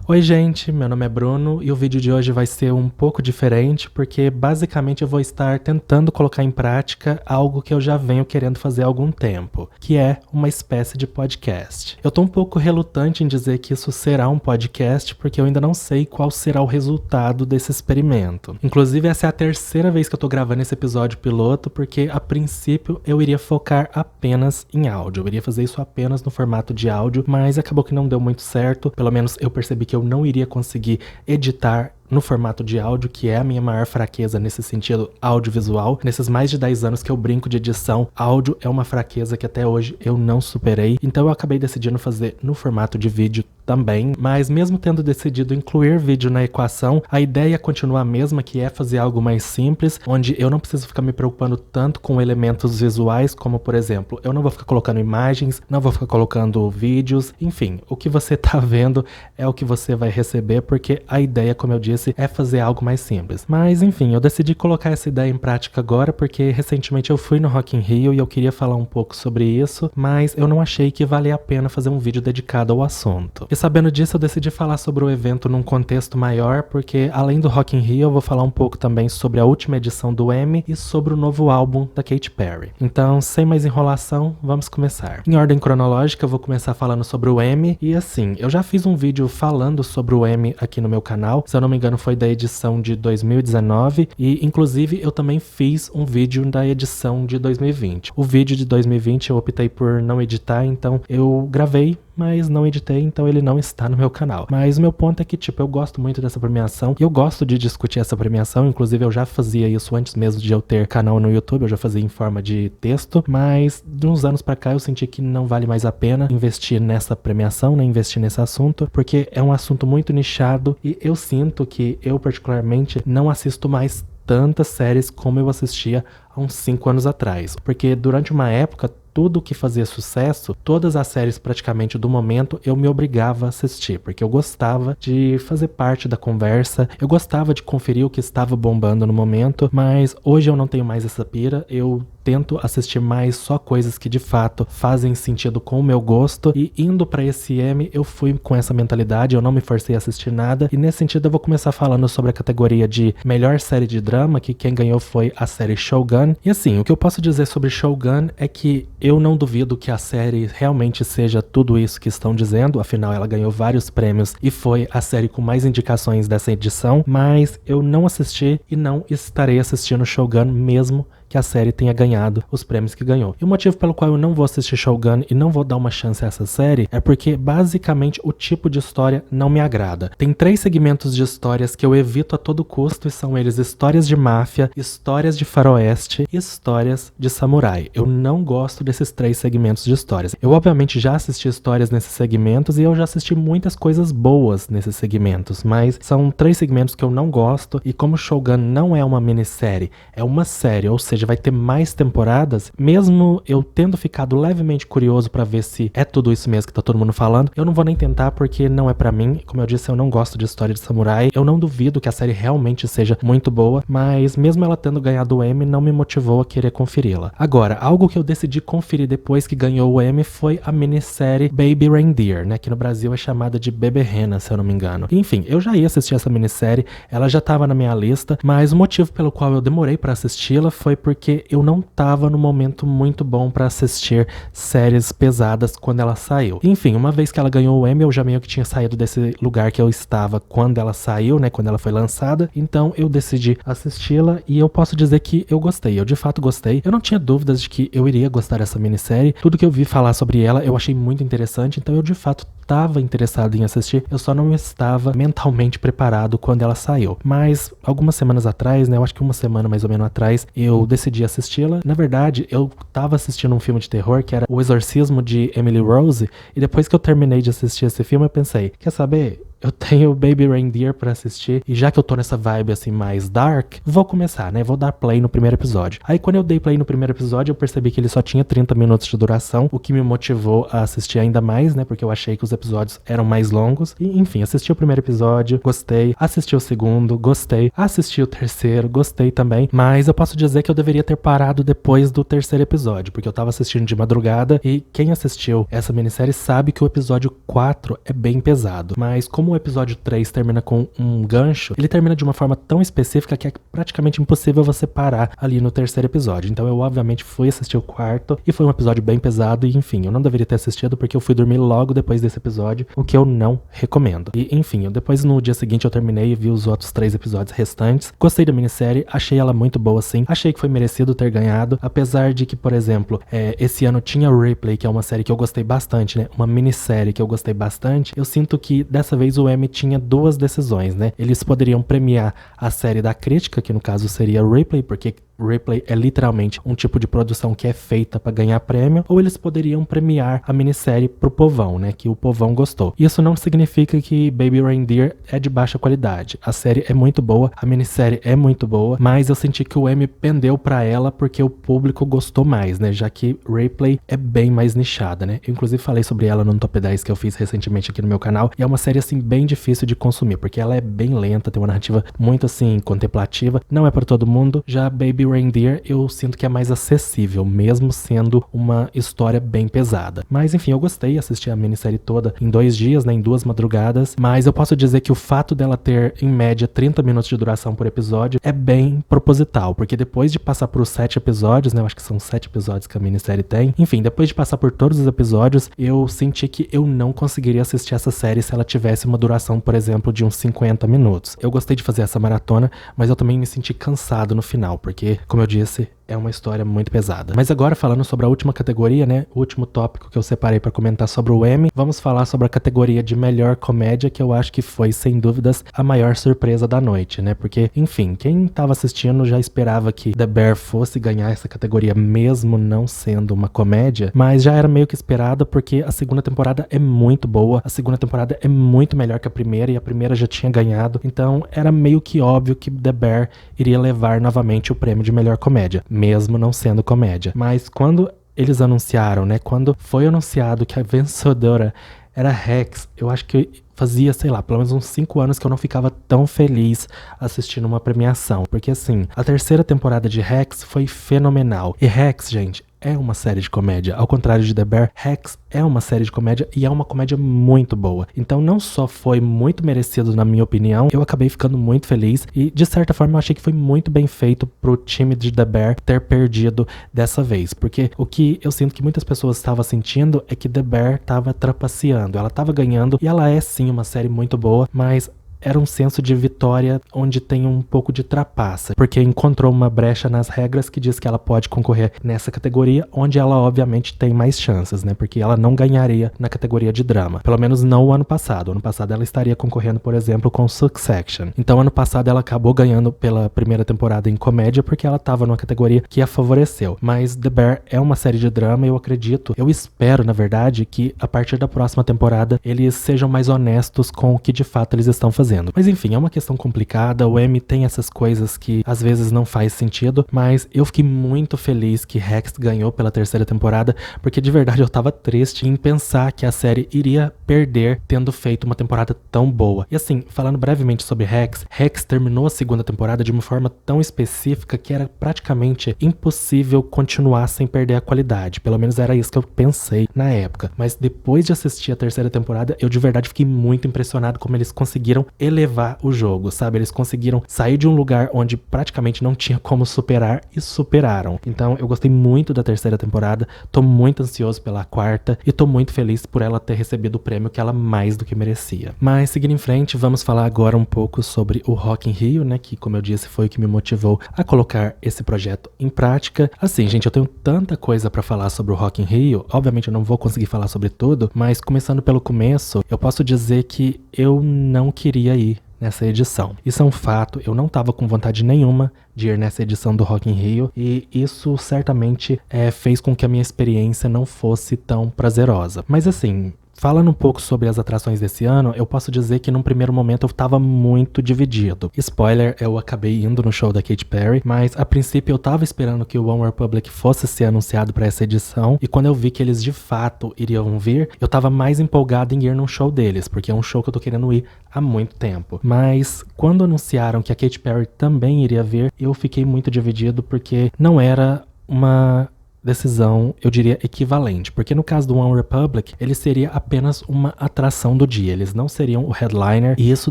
Oi gente, meu nome é Bruno e o vídeo de hoje vai ser um pouco diferente porque basicamente eu vou estar tentando colocar em prática algo que eu já venho querendo fazer há algum tempo, que é uma espécie de podcast. Eu tô um pouco relutante em dizer que isso será um podcast porque eu ainda não sei qual será o resultado desse experimento. Inclusive essa é a terceira vez que eu tô gravando esse episódio piloto porque a princípio eu iria focar apenas em áudio, eu iria fazer isso apenas no formato de áudio, mas acabou que não deu muito certo, pelo menos eu percebi que eu não iria conseguir editar no formato de áudio, que é a minha maior fraqueza nesse sentido audiovisual. Nesses mais de 10 anos que eu brinco de edição, áudio é uma fraqueza que até hoje eu não superei, então eu acabei decidindo fazer no formato de vídeo também, mas mesmo tendo decidido incluir vídeo na equação, a ideia continua a mesma, que é fazer algo mais simples, onde eu não preciso ficar me preocupando tanto com elementos visuais, como por exemplo, eu não vou ficar colocando imagens, não vou ficar colocando vídeos, enfim, o que você tá vendo é o que você vai receber, porque a ideia, como eu disse, é fazer algo mais simples. Mas enfim, eu decidi colocar essa ideia em prática agora, porque recentemente eu fui no Rock in Rio e eu queria falar um pouco sobre isso, mas eu não achei que valia a pena fazer um vídeo dedicado ao assunto. E sabendo disso, eu decidi falar sobre o evento num contexto maior, porque além do Rock in Rio, eu vou falar um pouco também sobre a última edição do Emmy e sobre o novo álbum da Katy Perry. Então, sem mais enrolação, vamos começar. Em ordem cronológica, eu vou começar falando sobre o Emmy, e assim, eu já fiz um vídeo falando sobre o Emmy aqui no meu canal, se eu não me engano foi da edição de 2019, e inclusive eu também fiz um vídeo da edição de 2020. O vídeo de 2020 eu optei por não editar, então eu gravei, mas não editei, então ele não está no meu canal. Mas o meu ponto é que, tipo, eu gosto muito dessa premiação, e eu gosto de discutir essa premiação, inclusive eu já fazia isso antes mesmo de eu ter canal no YouTube, eu já fazia em forma de texto, mas de uns anos pra cá eu senti que não vale mais a pena investir nessa premiação, né, investir nesse assunto, porque é um assunto muito nichado, e eu sinto que eu particularmente não assisto mais tantas séries como eu assistia há uns 5 anos atrás, porque durante uma época tudo que fazia sucesso, todas as séries praticamente do momento, eu me obrigava a assistir, porque eu gostava de fazer parte da conversa, eu gostava de conferir o que estava bombando no momento, mas hoje eu não tenho mais essa pira, eu tento assistir mais só coisas que de fato fazem sentido com o meu gosto, e indo pra esse Emmy eu fui com essa mentalidade, eu não me forcei a assistir nada, e nesse sentido eu vou começar falando sobre a categoria de melhor série de drama, que quem ganhou foi a série Shogun. E assim, o que eu posso dizer sobre Shogun é que eu não duvido que a série realmente seja tudo isso que estão dizendo, afinal ela ganhou vários prêmios e foi a série com mais indicações dessa edição, mas eu não assisti e não estarei assistindo Shogun mesmo que a série tenha ganhado os prêmios que ganhou. E o motivo pelo qual eu não vou assistir Shogun e não vou dar uma chance a essa série é porque basicamente o tipo de história não me agrada. Tem 3 segmentos de histórias que eu evito a todo custo, e são eles histórias de máfia, histórias de faroeste e histórias de samurai. Eu não gosto desses 3 segmentos de histórias. Eu obviamente já assisti histórias nesses segmentos e eu já assisti muitas coisas boas nesses segmentos, mas são 3 segmentos que eu não gosto, e como Shogun não é uma minissérie, é uma série, ou seja, vai ter mais temporadas, mesmo eu tendo ficado levemente curioso pra ver se é tudo isso mesmo que tá todo mundo falando, eu não vou nem tentar porque não é pra mim. Como eu disse, eu não gosto de história de samurai, eu não duvido que a série realmente seja muito boa, mas mesmo ela tendo ganhado o Emmy, não me motivou a querer conferi-la. Agora, algo que eu decidi conferir depois que ganhou o Emmy foi a minissérie Baby Reindeer, né, que no Brasil é chamada de Bebê Rena, se eu não me engano. Enfim, eu já ia assistir essa minissérie, ela já tava na minha lista, mas o motivo pelo qual eu demorei pra assisti-la foi porque eu não tava no momento muito bom pra assistir séries pesadas quando ela saiu. Enfim, uma vez que ela ganhou o Emmy, eu já meio que tinha saído desse lugar que eu estava quando ela saiu, né, quando ela foi lançada, então eu decidi assisti-la e eu posso dizer que eu gostei, eu de fato gostei. Eu não tinha dúvidas de que eu iria gostar dessa minissérie, tudo que eu vi falar sobre ela eu achei muito interessante, então eu de fato estava interessado em assistir, eu só não estava mentalmente preparado quando ela saiu. Mas algumas semanas atrás, né, eu acho que uma semana mais ou menos atrás, eu decidi assisti-la. Na verdade, eu tava assistindo um filme de terror que era O Exorcismo de Emily Rose, e depois que eu terminei de assistir esse filme, eu pensei, quer saber? Eu tenho Baby Reindeer pra assistir, e já que eu tô nessa vibe assim mais dark, vou começar, né? Vou dar play no primeiro episódio. Aí quando eu dei play no primeiro episódio, eu percebi que ele só tinha 30 minutos de duração, o que me motivou a assistir ainda mais, né? Porque eu achei que os episódios eram mais longos. E enfim, assisti o primeiro episódio, gostei. Assisti o segundo, gostei. Assisti o terceiro, gostei também. Mas eu posso dizer que eu deveria ter parado depois do terceiro episódio, porque eu tava assistindo de madrugada, e quem assistiu essa minissérie sabe que o episódio 4 é bem pesado. Mas como como o episódio 3 termina com um gancho, ele termina de uma forma tão específica que é praticamente impossível você parar ali no terceiro episódio. Então eu obviamente fui assistir o quarto e foi um episódio bem pesado e enfim, eu não deveria ter assistido porque eu fui dormir logo depois desse episódio, o que eu não recomendo. E enfim, depois no dia seguinte eu terminei e vi os outros 3 episódios restantes. Gostei da minissérie, achei ela muito boa sim, achei que foi merecido ter ganhado, apesar de que, por exemplo, esse ano tinha o Ripley, que é uma série que eu gostei bastante, né? Uma minissérie que eu gostei bastante. Eu sinto que dessa vez o Emmy tinha 2 decisões, né? Eles poderiam premiar a série da crítica, que no caso seria Ripley, porque Ripley é literalmente um tipo de produção que é feita pra ganhar prêmio, ou eles poderiam premiar a minissérie pro povão, né, que o povão gostou. Isso não significa que Baby Reindeer é de baixa qualidade. A série é muito boa, a minissérie é muito boa, mas eu senti que o Emmy pendeu pra ela porque o público gostou mais, né, já que Ripley é bem mais nichada, né. Eu inclusive falei sobre ela no Top 10 que eu fiz recentemente aqui no meu canal, e é uma série assim bem difícil de consumir, porque ela é bem lenta, tem uma narrativa muito assim contemplativa, não é pra todo mundo. Já Baby Reindeer eu sinto que é mais acessível, mesmo sendo uma história bem pesada. Mas enfim, eu gostei, assisti a minissérie toda em 2 dias, né, em 2 madrugadas, mas eu posso dizer que o fato dela ter, em média, 30 minutos de duração por episódio é bem proposital, porque depois de passar por 7 episódios, né, eu acho que são 7 episódios que a minissérie tem, enfim, depois de passar por todos os episódios, eu senti que eu não conseguiria assistir essa série se ela tivesse uma duração, por exemplo, de uns 50 minutos. Eu gostei de fazer essa maratona, mas eu também me senti cansado no final, porque como eu disse, é uma história muito pesada. Mas agora, falando sobre a última categoria, né, o último tópico que eu separei pra comentar sobre o Emmy, vamos falar sobre a categoria de melhor comédia, que eu acho que foi, sem dúvidas, a maior surpresa da noite, né, porque, enfim, quem tava assistindo já esperava que The Bear fosse ganhar essa categoria, mesmo não sendo uma comédia, mas já era meio que esperada, porque a segunda temporada é muito boa, a segunda temporada é muito melhor que a primeira, e a primeira já tinha ganhado, então era meio que óbvio que The Bear iria levar novamente o prêmio de melhor comédia, mesmo não sendo comédia. Mas quando eles anunciaram, né, quando foi anunciado que a vencedora era Rex, eu acho que fazia, sei lá, pelo menos uns 5 anos que eu não ficava tão feliz assistindo uma premiação, porque assim, a terceira temporada de Rex foi fenomenal. E Rex, gente, é uma série de comédia. Ao contrário de The Bear, Rex é uma série de comédia e é uma comédia muito boa. Então não só foi muito merecido, na minha opinião, eu acabei ficando muito feliz e de certa forma eu achei que foi muito bem feito pro time de The Bear ter perdido dessa vez, porque o que eu sinto que muitas pessoas estavam sentindo é que The Bear tava trapaceando, ela tava ganhando e ela é sim uma série muito boa, mas era um senso de vitória onde tem um pouco de trapaça, porque encontrou uma brecha nas regras que diz que ela pode concorrer nessa categoria, onde ela obviamente tem mais chances, né, porque ela não ganharia na categoria de drama, pelo menos não o ano passado. Ano passado ela estaria concorrendo, por exemplo, com Succession. Então ano passado ela acabou ganhando pela primeira temporada em comédia, porque ela tava numa categoria que a favoreceu. Mas The Bear é uma série de drama e eu acredito, eu espero na verdade, que a partir da próxima temporada eles sejam mais honestos com o que de fato eles estão fazendo. Mas enfim, é uma questão complicada, o Emmy tem essas coisas que às vezes não faz sentido, mas eu fiquei muito feliz que Rex ganhou pela terceira temporada, porque de verdade eu tava triste em pensar que a série iria perder tendo feito uma temporada tão boa. E assim, falando brevemente sobre Rex, Rex terminou a segunda temporada de uma forma tão específica que era praticamente impossível continuar sem perder a qualidade, pelo menos era isso que eu pensei na época. Mas depois de assistir a terceira temporada, eu de verdade fiquei muito impressionado como eles conseguiram elevar o jogo, sabe? Eles conseguiram sair de um lugar onde praticamente não tinha como superar e superaram. Então eu gostei muito da terceira temporada, tô muito ansioso pela quarta e tô muito feliz por ela ter recebido o prêmio que ela mais do que merecia. Mas seguindo em frente, vamos falar agora um pouco sobre o Rock in Rio, né? Que, como eu disse, foi o que me motivou a colocar esse projeto em prática. Assim, gente, eu tenho tanta coisa pra falar sobre o Rock in Rio, obviamente eu não vou conseguir falar sobre tudo, mas começando pelo começo, eu posso dizer que eu não queria ir nessa edição. Isso é um fato, eu não tava com vontade nenhuma de ir nessa edição do Rock in Rio e isso certamente fez com que a minha experiência não fosse tão prazerosa. Mas assim, falando um pouco sobre as atrações desse ano, eu posso dizer que num primeiro momento eu tava muito dividido. Spoiler, eu acabei indo no show da Katy Perry, mas a princípio eu tava esperando que o One Republic fosse ser anunciado pra essa edição, e quando eu vi que eles de fato iriam vir, eu tava mais empolgado em ir num show deles, porque é um show que eu tô querendo ir há muito tempo. Mas quando anunciaram que a Katy Perry também iria vir, eu fiquei muito dividido porque não era uma decisão, eu diria, equivalente, porque no caso do One Republic, ele seria apenas uma atração do dia, eles não seriam o headliner, e isso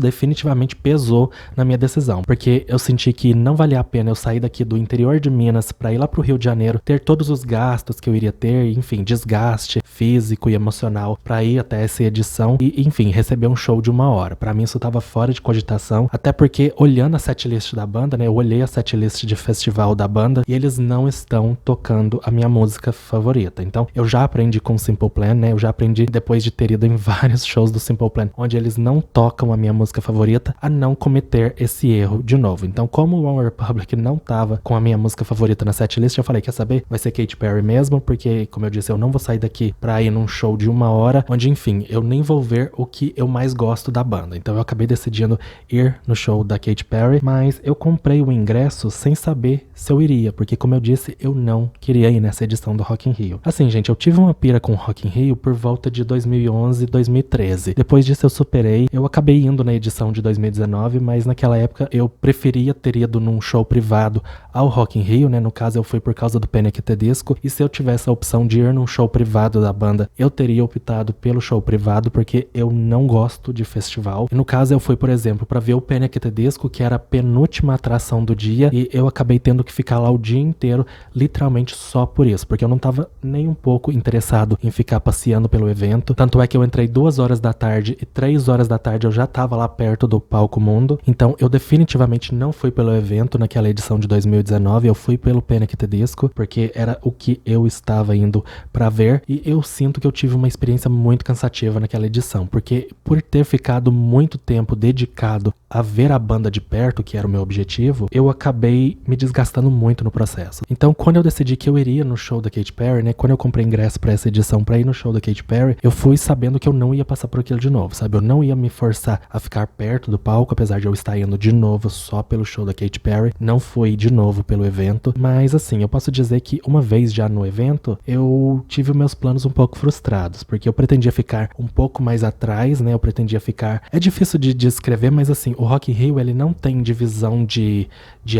definitivamente pesou na minha decisão, porque eu senti que não valia a pena eu sair daqui do interior de Minas pra ir lá pro Rio de Janeiro, ter todos os gastos que eu iria ter, enfim, desgaste físico e emocional pra ir até essa edição e, enfim, receber um show de 1 hora. Pra mim isso tava fora de cogitação, até porque olhando a setlist da banda, né, eu olhei a setlist de festival da banda e eles não estão tocando a minha música favorita. Então, eu já aprendi com o Simple Plan, né, eu já aprendi depois de ter ido em vários shows do Simple Plan, onde eles não tocam a minha música favorita, a não cometer esse erro de novo. Então, como o One Republic não tava com a minha música favorita na setlist, eu falei, quer saber? Vai ser Katy Perry mesmo, porque, como eu disse, eu não vou sair daqui pra ir num show de 1 hora, onde, enfim, eu nem vou ver o que eu mais gosto da banda. Então, eu acabei decidindo ir no show da Katy Perry, mas eu comprei o ingresso sem saber se eu iria, porque, como eu disse, eu não queria ir nessa edição do Rock in Rio. Assim, gente, eu tive uma pira com o Rock in Rio por volta de 2011, 2013. Depois disso eu superei, eu acabei indo na edição de 2019, mas naquela época eu preferia ter ido num show privado ao Rock in Rio, né? No caso eu fui por causa do Panic! At the Disco, e se eu tivesse a opção de ir num show privado da banda, eu teria optado pelo show privado, porque eu não gosto de festival. E no caso eu fui, por exemplo, pra ver o Panic! At the Disco, que era a penúltima atração do dia, e eu acabei tendo que ficar lá o dia inteiro, literalmente só por isso, porque eu não tava nem um pouco interessado em ficar passeando pelo evento. Tanto é que eu entrei 2 horas da tarde e 3 horas da tarde eu já tava lá perto do Palco Mundo. Então eu definitivamente não fui pelo evento naquela edição de 2019, eu fui pelo Panic! At the Disco, porque era o que eu estava indo pra ver, e eu sinto que eu tive uma experiência muito cansativa naquela edição, porque por ter ficado muito tempo dedicado a ver a banda de perto, que era o meu objetivo, eu acabei me desgastando muito no processo. Então, quando eu decidi que eu iria no show da Katy Perry, né, quando eu comprei ingresso pra essa edição pra ir no show da Katy Perry, eu fui sabendo que eu não ia passar por aquilo de novo, sabe? Eu não ia me forçar a ficar perto do palco, apesar de eu estar indo de novo só pelo show da Katy Perry, não fui de novo pelo evento, mas assim, eu posso dizer que uma vez já no evento, eu tive meus planos um pouco frustrados, porque eu pretendia ficar um pouco mais atrás, né, eu pretendia ficar... É difícil de descrever, mas assim, o Rock in Rio, ele não tem divisão de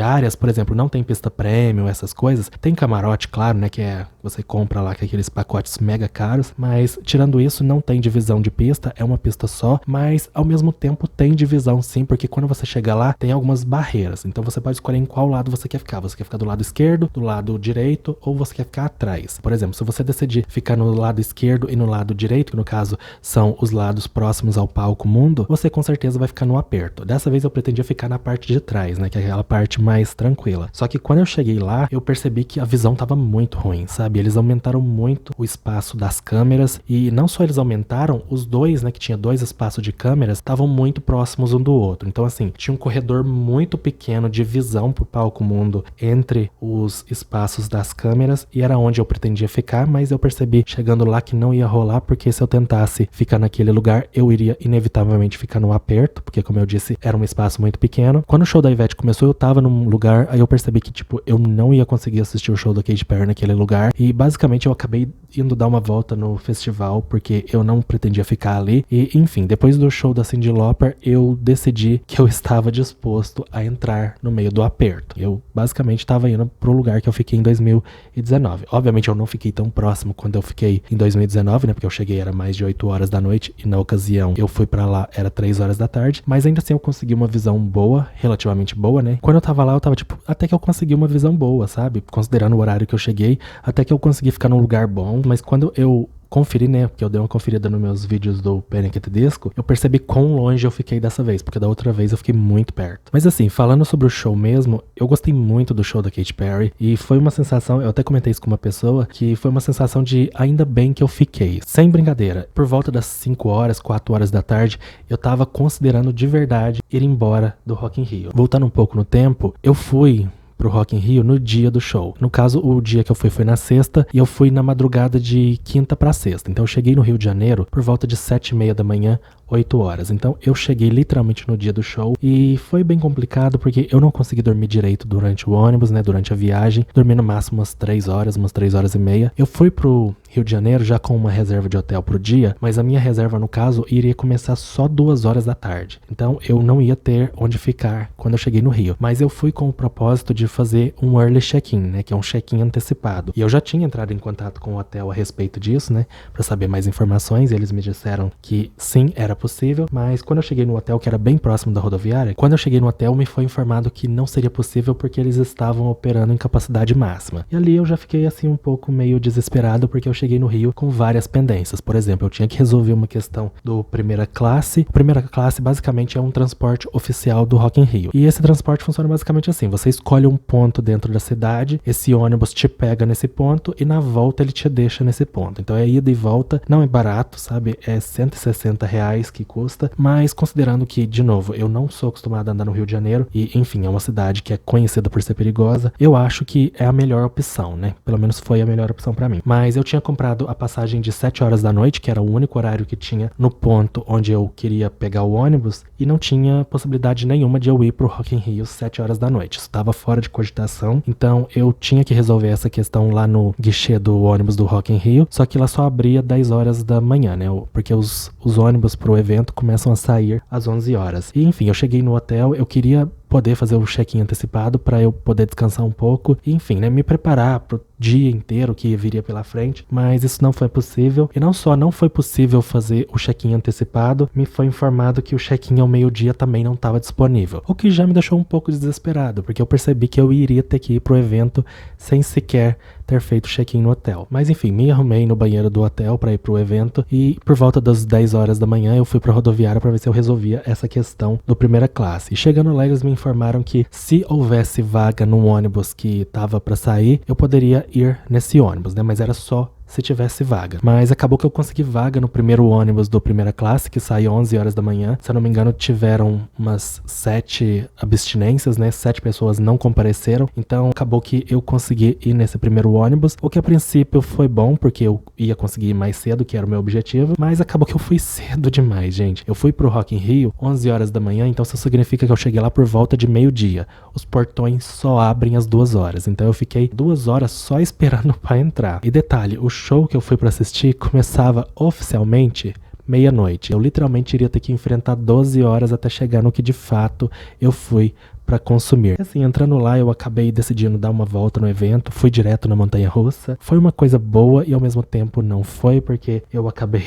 áreas, por exemplo, não tem pista premium, essas coisas. Tem camarote, claro, né, que é... Você compra lá com aqueles pacotes mega caros, mas tirando isso, não tem divisão de pista, é uma pista só, mas ao mesmo tempo tem divisão sim, porque quando você chega lá, tem algumas barreiras, então você pode escolher em qual lado você quer ficar do lado esquerdo, do lado direito, ou você quer ficar atrás. Por exemplo, se você decidir ficar no lado esquerdo e no lado direito, que no caso são os lados próximos ao Palco Mundo, você com certeza vai ficar no aperto. Dessa vez eu pretendia ficar na parte de trás, né, que é aquela parte mais tranquila. Só que quando eu cheguei lá, eu percebi que a visão tava muito ruim, sabe? Eles aumentaram muito o espaço das câmeras, e não só eles aumentaram, os dois, né, que tinha 2 espaços de câmeras, estavam muito próximos um do outro. Então assim, tinha um corredor muito pequeno de visão pro Palco Mundo entre os espaços das câmeras, e era onde eu pretendia ficar, mas eu percebi chegando lá que não ia rolar, porque se eu tentasse ficar naquele lugar, eu iria inevitavelmente ficar no aperto, porque como eu disse, era um espaço muito pequeno. Quando o show da Ivete começou, eu tava num lugar, aí eu percebi que, tipo, eu não ia conseguir assistir o show da Katy Perry naquele lugar, e basicamente eu acabei indo dar uma volta no festival, porque eu não pretendia ficar ali, e enfim, depois do show da Cyndi Lauper, eu decidi que eu estava disposto a entrar no meio do aperto. Eu basicamente estava indo pro lugar que eu fiquei em 2019. Obviamente eu não fiquei tão próximo quando eu fiquei em 2019, né, porque eu cheguei era mais de 8 horas da noite, e na ocasião eu fui pra lá, era 3 horas da tarde, mas ainda assim eu consegui uma visão boa, relativamente boa, né. Quando eu tava lá, eu tava tipo, até que eu consegui uma visão boa, sabe, considerando o horário que eu cheguei, até que eu consegui ficar num lugar bom, mas quando eu conferi, né, porque eu dei uma conferida nos meus vídeos do Panic! At the Disco, eu percebi quão longe eu fiquei dessa vez, porque da outra vez eu fiquei muito perto. Mas assim, falando sobre o show mesmo, eu gostei muito do show da Katy Perry, e foi uma sensação, eu até comentei isso com uma pessoa, que foi uma sensação de ainda bem que eu fiquei. Sem brincadeira, por volta das 5 horas, 4 horas da tarde, eu tava considerando de verdade ir embora do Rock in Rio. Voltando um pouco no tempo, eu fui pro Rock in Rio no dia do show. No caso, o dia que eu fui foi na sexta, e eu fui na madrugada de quinta pra sexta. Então eu cheguei no Rio de Janeiro por volta de 7h30 da manhã, 8 horas. Então eu cheguei literalmente no dia do show, e foi bem complicado porque eu não consegui dormir direito durante o ônibus, né, durante a viagem. Dormi no máximo umas 3 horas, umas 3 horas e meia. Eu fui pro Rio de Janeiro já com uma reserva de hotel pro dia, mas a minha reserva, no caso, iria começar só 2 horas da tarde. Então eu não ia ter onde ficar quando eu cheguei no Rio. Mas eu fui com o propósito de fazer um early check-in, né, que é um check-in antecipado. E eu já tinha entrado em contato com o hotel a respeito disso, né, para saber mais informações. Eles me disseram que sim, era possível, mas quando eu cheguei no hotel, que era bem próximo da rodoviária, quando eu cheguei no hotel me foi informado que não seria possível porque eles estavam operando em capacidade máxima. E ali eu já fiquei assim um pouco meio desesperado porque eu cheguei no Rio com várias pendências. Por exemplo, eu tinha que resolver uma questão do primeira classe. O primeira classe basicamente é um transporte oficial do Rock in Rio. E esse transporte funciona basicamente assim: você escolhe um ponto dentro da cidade, esse ônibus te pega nesse ponto e na volta ele te deixa nesse ponto. Então é ida e volta, não é barato, sabe? É R$160 que custa, mas considerando que, de novo, eu não sou acostumado a andar no Rio de Janeiro e, enfim, é uma cidade que é conhecida por ser perigosa, eu acho que é a melhor opção, né? Pelo menos foi a melhor opção pra mim. Mas eu tinha comprado a passagem de 7 horas da noite, que era o único horário que tinha no ponto onde eu queria pegar o ônibus, e não tinha possibilidade nenhuma de eu ir pro Rock in Rio 7 horas da noite. Isso estava fora de cogitação, então eu tinha que resolver essa questão lá no guichê do ônibus do Rock in Rio, só que lá só abria 10 horas da manhã, né? Porque os ônibus pro evento começam a sair às 11 horas. E enfim, eu cheguei no hotel, eu queria poder fazer o check-in antecipado para eu poder descansar um pouco e, enfim, né, me preparar pro dia inteiro que viria pela frente, mas isso não foi possível. E não só não foi possível fazer o check-in antecipado, me foi informado que o check-in ao meio-dia também não estava disponível, o que já me deixou um pouco desesperado, porque eu percebi que eu iria ter que ir pro evento sem sequer ter feito check-in no hotel. Mas enfim, me arrumei no banheiro do hotel para ir pro evento e por volta das 10 horas da manhã eu fui pra rodoviária para ver se eu resolvia essa questão do primeira classe. E chegando lá, eles me informaram que se houvesse vaga num ônibus que tava para sair, eu poderia ir nesse ônibus, né? Mas era só se tivesse vaga. Mas acabou que eu consegui vaga no primeiro ônibus do primeira classe, que sai 11 horas da manhã. Se eu não me engano, tiveram umas 7 abstinências, né? 7 pessoas não compareceram. Então acabou que eu consegui ir nesse primeiro ônibus, o que a princípio foi bom, porque eu ia conseguir ir mais cedo, que era o meu objetivo. Mas acabou que eu fui cedo demais, gente. Eu fui pro Rock in Rio 11 horas da manhã, então isso significa que eu cheguei lá por volta de meio-dia. Os portões só abrem às 2 horas. Então eu fiquei 2 horas só esperando pra entrar. E detalhe, o show que eu fui pra assistir começava oficialmente meia-noite. Eu literalmente iria ter que enfrentar 12 horas até chegar no que de fato eu fui para consumir. Assim, entrando lá, eu acabei decidindo dar uma volta no evento, fui direto na montanha-russa. Foi uma coisa boa e ao mesmo tempo não foi, porque eu acabei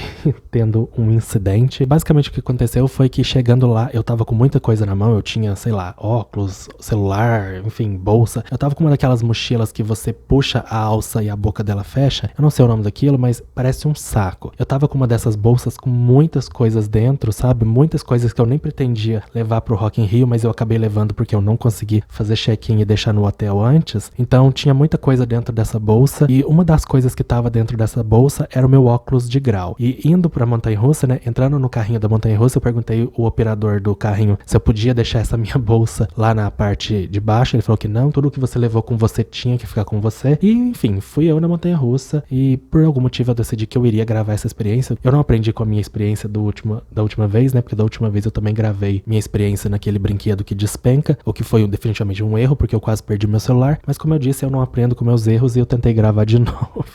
tendo um incidente. Basicamente o que aconteceu foi que chegando lá, eu tava com muita coisa na mão, eu tinha, sei lá, óculos, celular, enfim, bolsa. Eu tava com uma daquelas mochilas que você puxa a alça e a boca dela fecha. Eu não sei o nome daquilo, mas parece um saco. Eu tava com uma dessas bolsas com muitas coisas dentro, sabe? Muitas coisas que eu nem pretendia levar pro Rock in Rio, mas eu acabei levando porque eu não consegui fazer check-in e deixar no hotel antes. Então tinha muita coisa dentro dessa bolsa, e uma das coisas que tava dentro dessa bolsa era o meu óculos de grau. E indo pra montanha-russa, né, entrando no carrinho da montanha-russa, eu perguntei o operador do carrinho se eu podia deixar essa minha bolsa lá na parte de baixo. Ele falou que não, tudo que você levou com você tinha que ficar com você. E enfim, fui eu na montanha-russa e por algum motivo eu decidi que eu iria gravar essa experiência. Eu não aprendi com a minha experiência da última vez, né, porque da última vez eu também gravei minha experiência naquele brinquedo que despenca, o que foi definitivamente um erro, porque eu quase perdi meu celular, mas como eu disse, eu não aprendo com meus erros e eu tentei gravar de novo.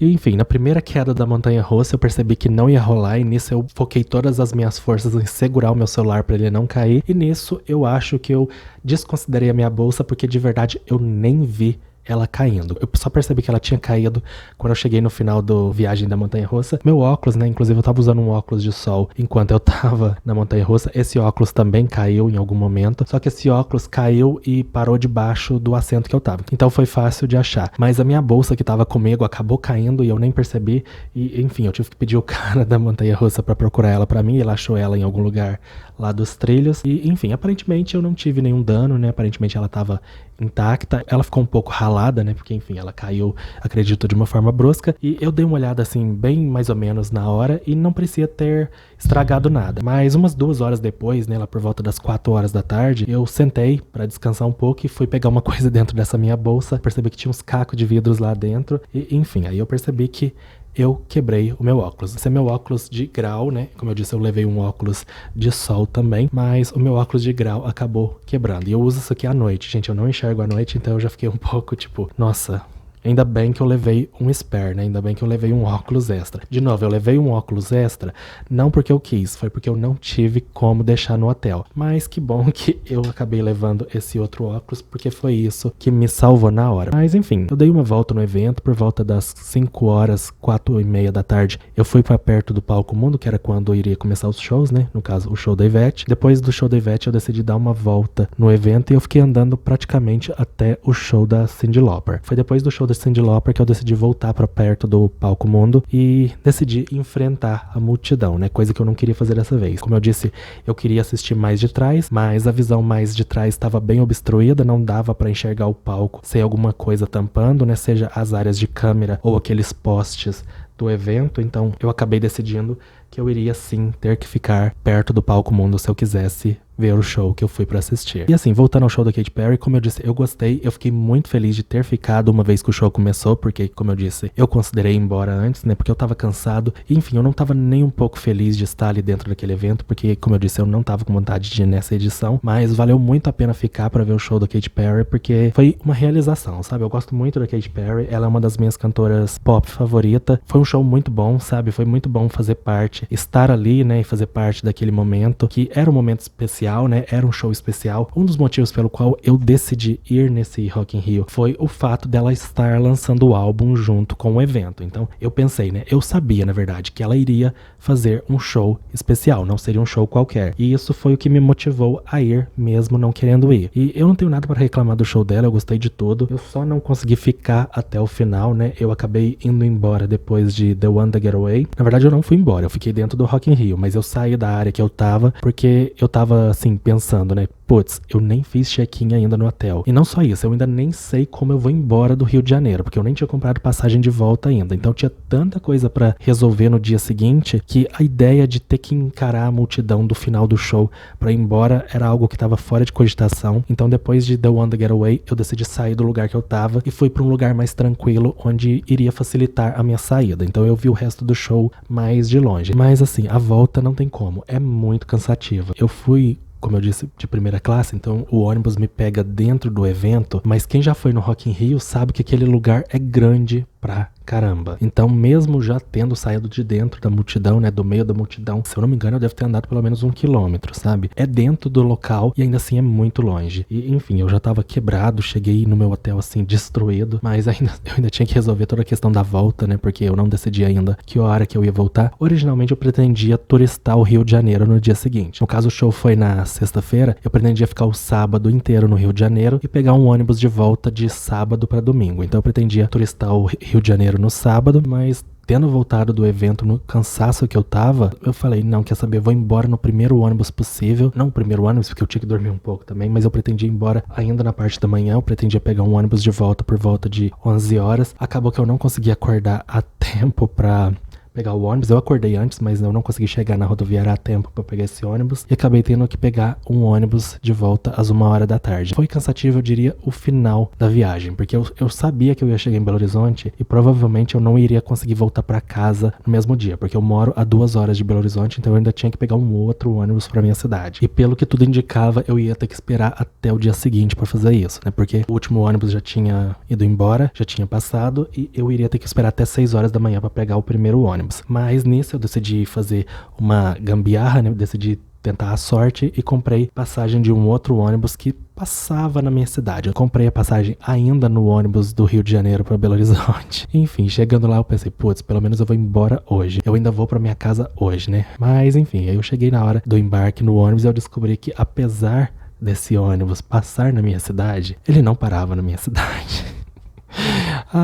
E enfim, na primeira queda da montanha-russa eu percebi que não ia rolar, e nisso eu foquei todas as minhas forças em segurar o meu celular para ele não cair, e nisso eu acho que eu desconsiderei a minha bolsa, porque de verdade eu nem vi ela caindo. Eu só percebi que ela tinha caído quando eu cheguei no final do viagem da montanha-russa. Meu óculos, né, inclusive eu tava usando um óculos de sol enquanto eu tava na montanha-russa. Esse óculos também caiu em algum momento, só que esse óculos caiu e parou debaixo do assento que eu tava. Então foi fácil de achar. Mas a minha bolsa que tava comigo acabou caindo e eu nem percebi. E enfim, eu tive que pedir o cara da montanha-russa pra procurar ela pra mim. Ele achou ela em algum lugar lá dos trilhos. E enfim, aparentemente eu não tive nenhum dano, né? Aparentemente ela tava intacta. Ela ficou um pouco ralada, né? Porque enfim, ela caiu, acredito, de uma forma brusca. E eu dei uma olhada assim, bem mais ou menos na hora, e não parecia ter estragado nada. Mas umas 2 horas depois, né, lá por volta das 4 horas da tarde, eu sentei pra descansar um pouco e fui pegar uma coisa dentro dessa minha bolsa. Percebi que tinha uns cacos de vidros lá dentro. E enfim, aí eu percebi que eu quebrei o meu óculos. Esse é meu óculos de grau, né? Como eu disse, eu levei um óculos de sol também, mas o meu óculos de grau acabou quebrando. E eu uso isso aqui à noite, gente. Eu não enxergo à noite, então eu já fiquei um pouco tipo, nossa, Ainda bem que eu levei um spare, né? Ainda bem que eu levei um óculos extra. De novo, eu levei um óculos extra, não porque eu quis, foi porque eu não tive como deixar no hotel. Mas que bom que eu acabei levando esse outro óculos, porque foi isso que me salvou na hora. Mas enfim, eu dei uma volta no evento, por volta das 5 horas, 4h30 da tarde, eu fui pra perto do Palco Mundo, que era quando iria começar os shows, né? No caso, o show da Ivete. Depois do show da Ivete, eu decidi dar uma volta no evento e eu fiquei andando praticamente até o show da Cyndi Lauper. Foi depois do show da Cyndi Lauper que eu decidi voltar pra perto do Palco Mundo e decidi enfrentar a multidão, né? Coisa que eu não queria fazer dessa vez. Como eu disse, eu queria assistir mais de trás, mas a visão mais de trás estava bem obstruída, não dava pra enxergar o palco sem alguma coisa tampando, né? Seja as áreas de câmera ou aqueles postes do evento. Então eu acabei decidindo que eu iria sim ter que ficar perto do Palco Mundo se eu quisesse ver o show que eu fui pra assistir. E assim, voltando ao show da Katy Perry, como eu disse, eu gostei, eu fiquei muito feliz de ter ficado uma vez que o show começou, porque, como eu disse, eu considerei ir embora antes, né, porque eu tava cansado, e enfim, eu não tava nem um pouco feliz de estar ali dentro daquele evento, porque, como eu disse, eu não tava com vontade de ir nessa edição, mas valeu muito a pena ficar pra ver o show da Katy Perry, porque foi uma realização, sabe? Eu gosto muito da Katy Perry, ela é uma das minhas cantoras pop favorita, foi um show muito bom, sabe? Foi muito bom fazer parte, estar ali, né, e fazer parte daquele momento, que era um momento especial, né? Era um show especial. Um dos motivos pelo qual eu decidi ir nesse Rock in Rio foi o fato dela estar lançando o álbum junto com o evento. Então, eu pensei, né? Eu sabia, na verdade, que ela iria fazer um show especial, não seria um show qualquer. E isso foi o que me motivou a ir, mesmo não querendo ir. E eu não tenho nada para reclamar do show dela, eu gostei de tudo. Eu só não consegui ficar até o final, né? Eu acabei indo embora depois de The One That Get Away. Na verdade, eu não fui embora, eu fiquei dentro do Rock in Rio, mas eu saí da área que eu tava, porque eu tava assim, pensando, né? Putz, eu nem fiz check-in ainda no hotel. E não só isso, eu ainda nem sei como eu vou embora do Rio de Janeiro, porque eu nem tinha comprado passagem de volta ainda. Então tinha tanta coisa pra resolver no dia seguinte que a ideia de ter que encarar a multidão do final do show pra ir embora era algo que tava fora de cogitação. Então depois de The One That Get Away, eu decidi sair do lugar que eu tava e fui pra um lugar mais tranquilo, onde iria facilitar a minha saída. Então eu vi o resto do show mais de longe. Mas assim, a volta não tem como, é muito cansativa. Eu fui, como eu disse, de primeira classe, então o ônibus me pega dentro do evento, mas quem já foi no Rock in Rio sabe que aquele lugar é grande pra caramba. Então, mesmo já tendo saído de dentro da multidão, né, do meio da multidão, se eu não me engano, eu devo ter andado pelo menos 1 quilômetro, sabe? É dentro do local e ainda assim é muito longe. E, enfim, eu já tava quebrado, cheguei no meu hotel, assim, destruído, mas eu ainda tinha que resolver toda a questão da volta, né, porque eu não decidi ainda que hora que eu ia voltar. Originalmente, eu pretendia turistar o Rio de Janeiro no dia seguinte. No caso, o show foi na sexta-feira, eu pretendia ficar o sábado inteiro no Rio de Janeiro e pegar um ônibus de volta de sábado pra domingo. Então, eu pretendia turistar o Rio de Janeiro no sábado, mas tendo voltado do evento no cansaço que eu tava, eu falei, não, quer saber, eu vou embora no primeiro ônibus possível. Não o primeiro ônibus, porque eu tinha que dormir um pouco também, mas eu pretendia ir embora ainda na parte da manhã, eu pretendia pegar um ônibus de volta por volta de 11 horas. Acabou que eu não consegui acordar a tempo pra pegar o ônibus. Eu acordei antes, mas eu não consegui chegar na rodoviária a tempo pra pegar esse ônibus e acabei tendo que pegar um ônibus de volta às 1h da tarde. Foi cansativo, eu diria, o final da viagem, porque eu sabia que eu ia chegar em Belo Horizonte e provavelmente eu não iria conseguir voltar pra casa no mesmo dia, porque eu moro a 2 horas de Belo Horizonte, então eu ainda tinha que pegar um outro ônibus pra minha cidade. E pelo que tudo indicava, eu ia ter que esperar até o dia seguinte pra fazer isso, né? Porque o último ônibus já tinha ido embora, já tinha passado e eu iria ter que esperar até 6 horas da manhã pra pegar o primeiro ônibus. Mas nisso eu decidi fazer uma gambiarra, né? Eu decidi tentar a sorte e comprei passagem de um outro ônibus que passava na minha cidade. Eu comprei a passagem ainda no ônibus do Rio de Janeiro para Belo Horizonte. Enfim, chegando lá eu pensei, putz, pelo menos eu vou embora hoje. Eu ainda vou para minha casa hoje, né? Mas enfim, aí eu cheguei na hora do embarque no ônibus e eu descobri que apesar desse ônibus passar na minha cidade, ele não parava na minha cidade.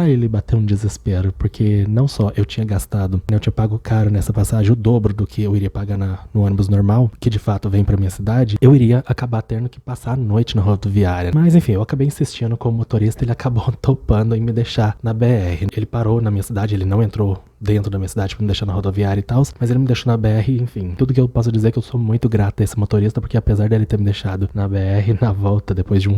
Ele bateu um desespero, porque não só eu tinha gastado, né, eu tinha pago caro nessa passagem, o dobro do que eu iria pagar no ônibus normal, que de fato vem pra minha cidade, eu iria acabar tendo que passar a noite na rodoviária. Mas enfim, eu acabei insistindo com o motorista, ele acabou topando em me deixar na BR. Ele parou na minha cidade, ele não entrou dentro da minha cidade pra me deixar na rodoviária e tal, mas ele me deixou na BR, enfim. Tudo que eu posso dizer é que eu sou muito grato a esse motorista, porque apesar dele ter me deixado na BR, na volta, depois de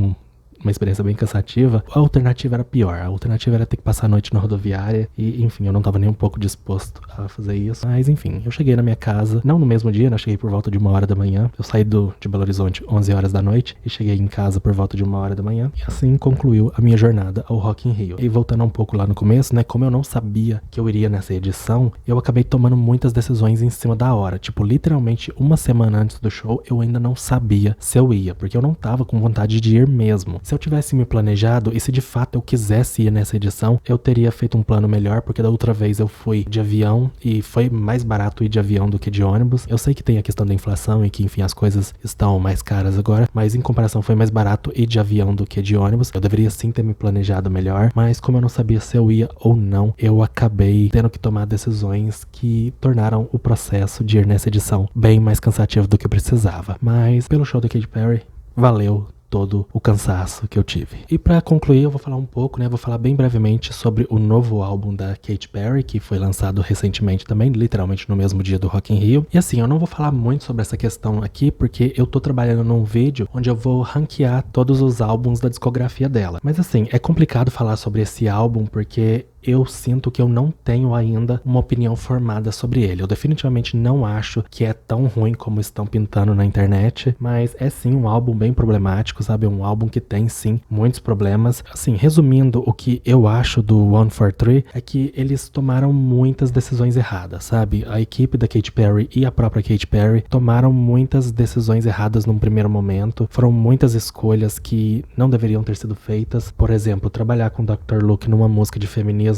uma experiência bem cansativa, a alternativa era pior. A alternativa era ter que passar a noite na rodoviária e, enfim, eu não tava nem um pouco disposto a fazer isso. Mas, enfim, eu cheguei na minha casa, não no mesmo dia, né? Eu cheguei por volta de 1h da manhã. Eu saí de Belo Horizonte 11 horas da noite e cheguei em casa por volta de 1h da manhã. E assim concluiu a minha jornada ao Rock in Rio. E voltando um pouco lá no começo, né? Como eu não sabia que eu iria nessa edição, eu acabei tomando muitas decisões em cima da hora. Tipo, literalmente uma semana antes do show, eu ainda não sabia se eu ia, porque eu não tava com vontade de ir mesmo. Se eu tivesse me planejado e se de fato eu quisesse ir nessa edição, eu teria feito um plano melhor, porque da outra vez eu fui de avião e foi mais barato ir de avião do que de ônibus. Eu sei que tem a questão da inflação e que, enfim, as coisas estão mais caras agora, mas em comparação foi mais barato ir de avião do que de ônibus. Eu deveria sim ter me planejado melhor, mas como eu não sabia se eu ia ou não, eu acabei tendo que tomar decisões que tornaram o processo de ir nessa edição bem mais cansativo do que eu precisava. Mas pelo show da Katy Perry, valeu todo o cansaço que eu tive. E pra concluir, eu vou falar um pouco, né? Vou falar bem brevemente sobre o novo álbum da Katy Perry, que foi lançado recentemente também, literalmente no mesmo dia do Rock in Rio. E assim, eu não vou falar muito sobre essa questão aqui, porque eu tô trabalhando num vídeo onde eu vou ranquear todos os álbuns da discografia dela. Mas assim, é complicado falar sobre esse álbum, porque eu sinto que eu não tenho ainda uma opinião formada sobre ele. Eu definitivamente não acho que é tão ruim como estão pintando na internet, mas é sim um álbum bem problemático, sabe? Um álbum que tem sim muitos problemas. Assim, resumindo, o que eu acho do 143 é que eles tomaram muitas decisões erradas, sabe? A equipe da Katy Perry e a própria Katy Perry tomaram muitas decisões erradas num primeiro momento. Foram muitas escolhas que não deveriam ter sido feitas. Por exemplo, trabalhar com Dr. Luke numa música de feminismo,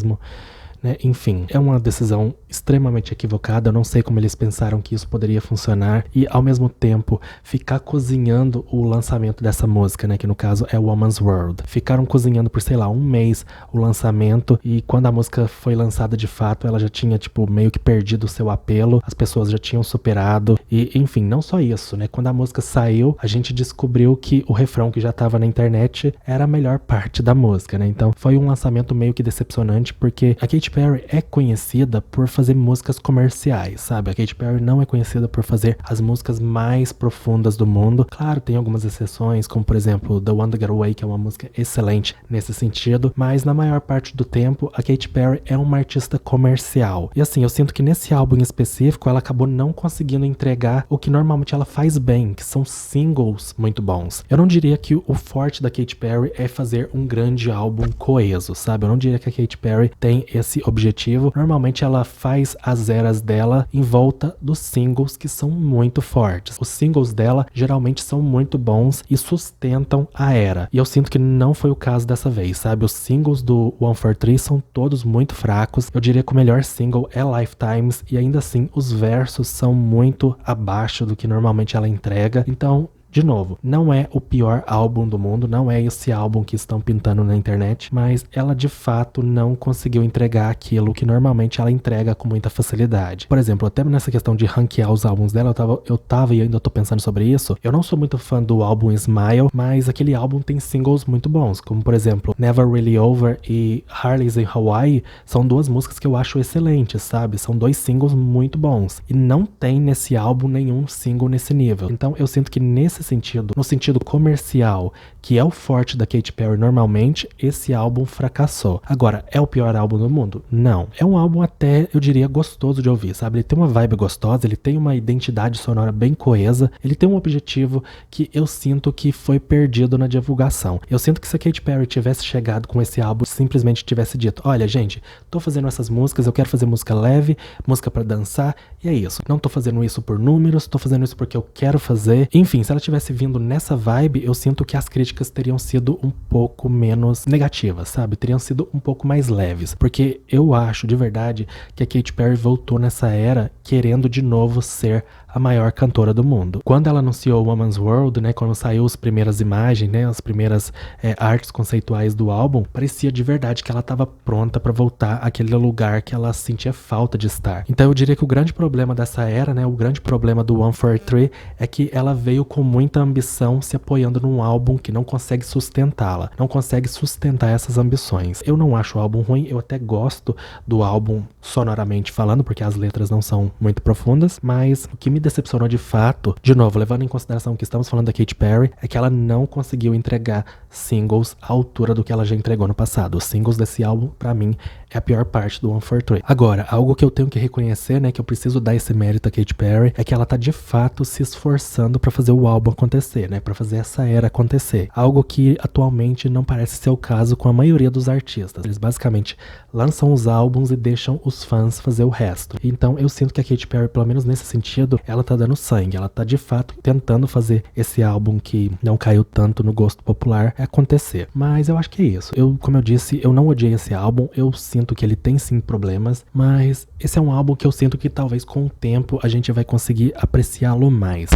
né? Enfim, é uma decisão extremamente equivocada. Eu não sei como eles pensaram que isso poderia funcionar e, ao mesmo tempo, ficar cozinhando o lançamento dessa música, né? Que no caso é Woman's World. Ficaram cozinhando por, sei lá, um mês o lançamento, e quando a música foi lançada de fato, ela já tinha, tipo, meio que perdido o seu apelo, as pessoas já tinham superado e, enfim, não só isso, né? Quando a música saiu, a gente descobriu que o refrão que já tava na internet era a melhor parte da música, né? Então foi um lançamento meio que decepcionante, porque a Katy Perry é conhecida por fazer músicas comerciais, sabe? A Katy Perry não é conhecida por fazer as músicas mais profundas do mundo. Claro, tem algumas exceções, como por exemplo The One That Got Away, que é uma música excelente nesse sentido, mas na maior parte do tempo a Katy Perry é uma artista comercial. E assim, eu sinto que nesse álbum em específico ela acabou não conseguindo entregar o que normalmente ela faz bem, que são singles muito bons. Eu não diria que o forte da Katy Perry é fazer um grande álbum coeso, sabe? Eu não diria que a Katy Perry tem esse objetivo. Normalmente ela faz as eras dela em volta dos singles que são muito fortes. Os singles dela geralmente são muito bons e sustentam a era. E eu sinto que não foi o caso dessa vez, sabe? Os singles do 143 são todos muito fracos. Eu diria que o melhor single é Lifetimes e ainda assim os versos são muito abaixo do que normalmente ela entrega. Então, de novo, não é o pior álbum do mundo, não é esse álbum que estão pintando na internet, mas ela de fato não conseguiu entregar aquilo que normalmente ela entrega com muita facilidade. Por exemplo, até nessa questão de ranquear os álbuns dela, eu tava e ainda tô pensando sobre isso. Eu não sou muito fã do álbum Smile, mas aquele álbum tem singles muito bons, como por exemplo, Never Really Over e Harley's in Hawaii, são duas músicas que eu acho excelentes, sabe? São dois singles muito bons. E não tem nesse álbum nenhum single nesse nível. Então eu sinto que nesse sentido, no sentido comercial, que é o forte da Katy Perry normalmente, esse álbum fracassou. Agora, é o pior álbum do mundo? Não. É um álbum até, eu diria, gostoso de ouvir, sabe? Ele tem uma vibe gostosa, ele tem uma identidade sonora bem coesa, ele tem um objetivo que eu sinto que foi perdido na divulgação. Eu sinto que se a Katy Perry tivesse chegado com esse álbum, simplesmente tivesse dito, olha, gente, tô fazendo essas músicas, eu quero fazer música leve, música pra dançar, e é isso. Não tô fazendo isso por números, tô fazendo isso porque eu quero fazer. Enfim, se ela tivesse vindo nessa vibe, eu sinto que as críticas teriam sido um pouco menos negativas, sabe? Teriam sido um pouco mais leves, porque eu acho de verdade que a Katy Perry voltou nessa era querendo de novo ser a maior cantora do mundo. Quando ela anunciou Woman's World, né, quando saiu as primeiras imagens, né, as primeiras artes conceituais do álbum, parecia de verdade que ela estava pronta para voltar àquele lugar que ela sentia falta de estar. Então eu diria que o grande problema dessa era, né, o grande problema do 143 é que ela veio com muita ambição se apoiando num álbum que não consegue sustentá-la, não consegue sustentar essas ambições. Eu não acho o álbum ruim, eu até gosto do álbum sonoramente falando, porque as letras não são muito profundas, mas o que me decepcionou de fato, de novo, levando em consideração que estamos falando da Katy Perry, é que ela não conseguiu entregar singles à altura do que ela já entregou no passado. Os singles desse álbum, pra mim, é a pior parte do 143. Agora, algo que eu tenho que reconhecer, né, que eu preciso dar esse mérito a Katy Perry, é que ela tá de fato se esforçando pra fazer o álbum acontecer, né, pra fazer essa era acontecer. Algo que atualmente não parece ser o caso com a maioria dos artistas. Eles basicamente lançam os álbuns e deixam os fãs fazer o resto. Então eu sinto que a Katy Perry, pelo menos nesse sentido, ela tá dando sangue, ela tá de fato tentando fazer esse álbum que não caiu tanto no gosto popular acontecer. Mas eu acho que é isso. Como eu disse, eu não odiei esse álbum, eu sinto que ele tem sim problemas, mas esse é um álbum que eu sinto que talvez com o tempo a gente vai conseguir apreciá-lo mais.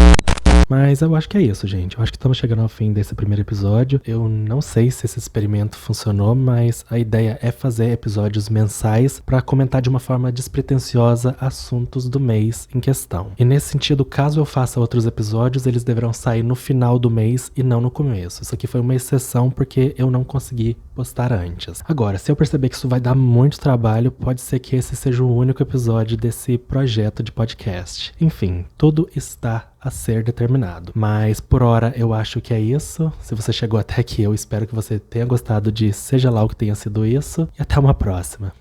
Mas eu acho que é isso, gente. Eu acho que estamos chegando ao fim desse primeiro episódio. Eu não sei se esse experimento funcionou, mas a ideia é fazer episódios mensais para comentar de uma forma despretensiosa assuntos do mês em questão. E nesse sentido, caso eu faça outros episódios, eles deverão sair no final do mês e não no começo. Isso aqui foi uma exceção porque eu não consegui postar antes. Agora, se eu perceber que isso vai dar muito trabalho, pode ser que esse seja o único episódio desse projeto de podcast. Enfim, tudo está a ser determinado. Mas por hora eu acho que é isso. Se você chegou até aqui, eu espero que você tenha gostado de seja lá o que tenha sido isso. E até uma próxima.